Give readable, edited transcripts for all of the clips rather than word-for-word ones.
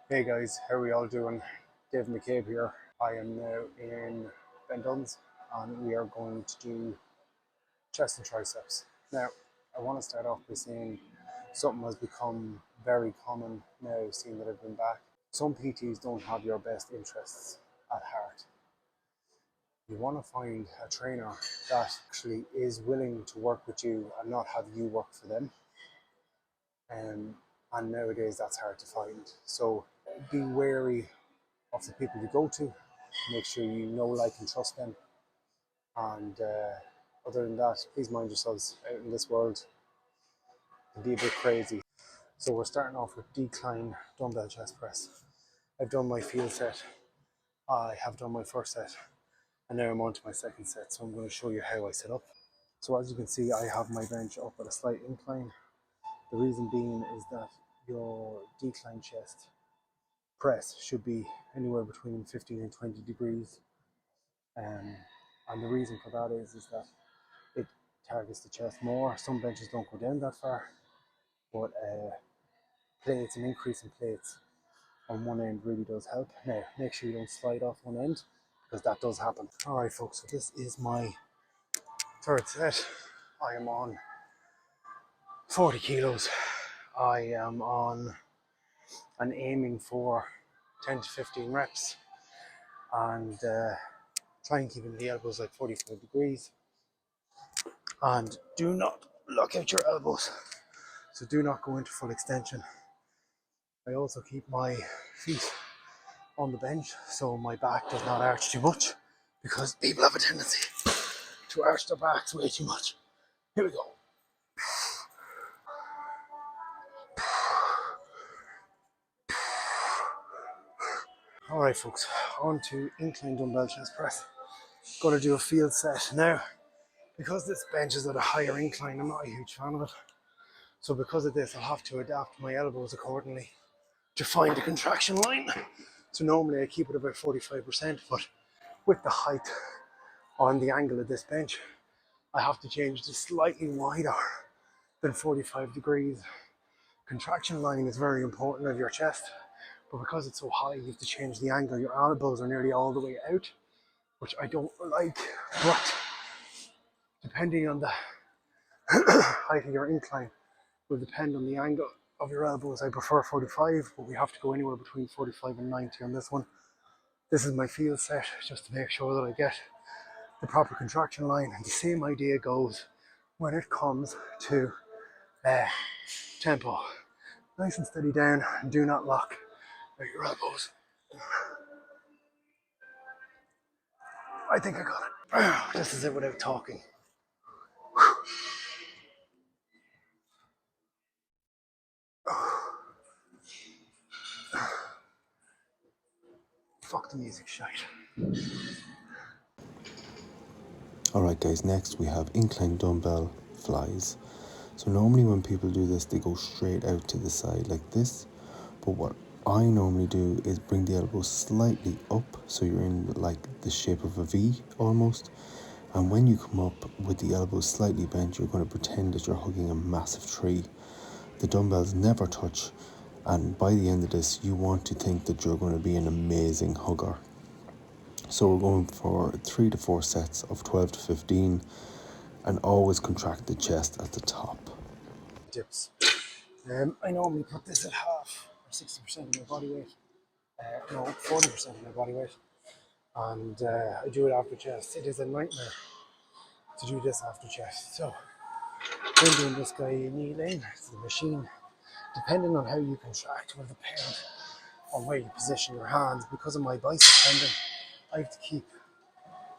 Hey guys, how are we all doing? Dave McCabe here. I am now in Ben Dunn's and we are going to do chest and triceps. Now, I want to start off by saying something has become very common now, seeing that I've been back. Some PTs don't have your best interests at heart. You want to find a trainer that actually is willing to work with you and not have you work for them. And nowadays that's hard to find. So be wary of the people you go to. Make sure you know, like, and trust them. And other than that, please mind yourselves out in this world. It can be a bit crazy. So we're starting off with decline dumbbell chest press. I've done my field set. I have done my first set. And now I'm on to my second set. So I'm going to show you how I set up. So as you can see, I have my bench up at a slight incline. The reason being is that your decline chest press should be anywhere between 15 and 20 degrees. And the reason for that is that it targets the chest more. Some benches don't go down that far, but plates, an increase in plates on one end really does help. Now, make sure you don't slide off one end, because that does happen. All right, folks, so this is my third set. I am on 40 kilos. I am on and aiming for 10 to 15 reps, and try and keep in the elbows like 45 degrees. And do not lock out your elbows. So do not go into full extension. I also keep my feet on the bench so my back does not arch too much, because people have a tendency to arch their backs way too much. Here we go. All right, folks, on to incline dumbbell chest press. Gonna do a field set now. Because this bench is at a higher incline, I'm not a huge fan of it. So because of this, I'll have to adapt my elbows accordingly to find the contraction line. So normally I keep it about 45%, but with the height on the angle of this bench, I have to change to slightly wider than 45 degrees. Contraction line is very important of your chest, but because it's so high, you have to change the angle. Your elbows are nearly all the way out, which I don't like, but depending on the height of your incline will depend on the angle of your elbows. I prefer 45, but we have to go anywhere between 45 and 90 on this one. This is my field set, just to make sure that I get the proper contraction line. And the same idea goes when it comes to tempo. Nice and steady down, and do not lock out your elbows. I think I got it. This is it without talking. Fuck the music shite. Alright guys, next we have incline dumbbell flies. So normally when people do this, they go straight out to the side like this. But what I normally do is bring the elbows slightly up, so you're in like the shape of a V almost. And when you come up with the elbows slightly bent, you're going to pretend that you're hugging a massive tree. The dumbbells never touch, and by the end of this, you want to think that you're going to be an amazing hugger. So we're going for 3 to 4 sets of 12 to 15, and always contract the chest at the top. Dips. I normally put this at half or 60% of my body weight. No, 40% of my body weight. And I do it after chest. It is a nightmare to do this after chest. So when doing this guy, you kneel in to the machine. Depending on how you contract will depend on where you position your hands. Because of my bicep tendon, I have to keep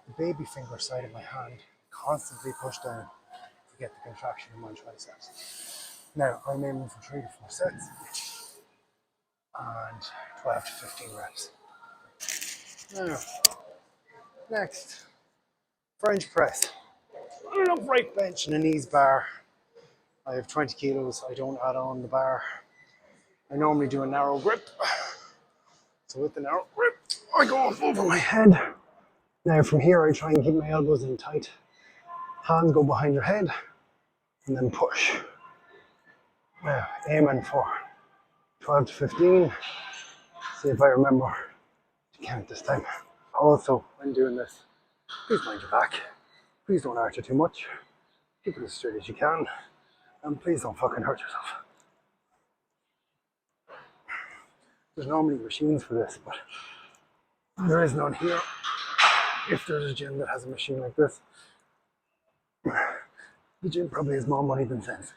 the baby finger side of my hand constantly pushed down to get the contraction in my triceps. Now, I'm aiming for 3 to 4 sets and 12 to 15 reps. Now, next, French press. On an upright bench and a knees bar. I have 20 kilos, I don't add on the bar. I normally do a narrow grip. So with the narrow grip, I go up over my head. Now from here, I try and keep my elbows in tight. Hands go behind your head, and then push. Now, aiming for 12 to 15. See if I remember to count this time. Also, when doing this, please mind your back. Please don't arch it too much. Keep it as straight as you can. And please don't fucking hurt yourself. There's normally machines for this, but there is none here. If there's a gym that has a machine like this, the gym probably has more money than sense.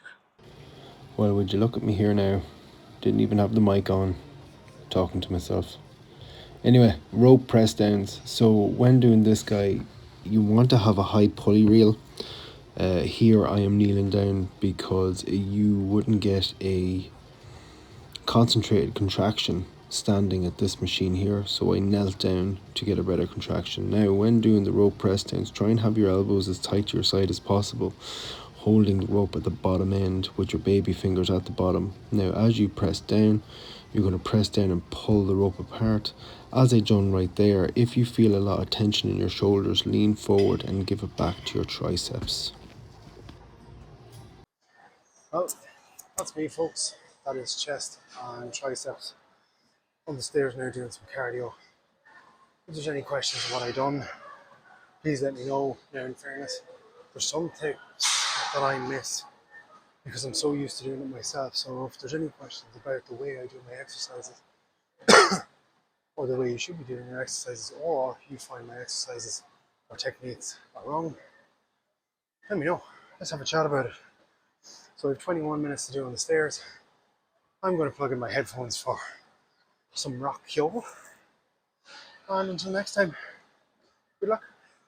Well, would you look at me here now? Didn't even have the mic on, talking to myself. Anyway, rope press downs. So when doing this guy, you want to have a high pulley reel. Here I am kneeling down because you wouldn't get a concentrated contraction standing at this machine here, so I knelt down to get a better contraction. Now when doing the rope press downs, try and have your elbows as tight to your side as possible, holding the rope at the bottom end with your baby fingers at the bottom. Now as you press down, you're going to press down and pull the rope apart. As I done right there, if you feel a lot of tension in your shoulders, lean forward and give it back to your triceps. Well, that's me, folks. That is chest and triceps on the stairs now doing some cardio. If there's any questions on what I done, please let me know. Now, in fairness, there's some tips that I miss because I'm so used to doing it myself. So if there's any questions about the way I do my exercises or the way you should be doing your exercises, or you find my exercises or techniques are wrong, let me know. Let's have a chat about it. So I have 21 minutes to do on the stairs. I'm going to plug in my headphones for some rock kyo. And until next time, good luck.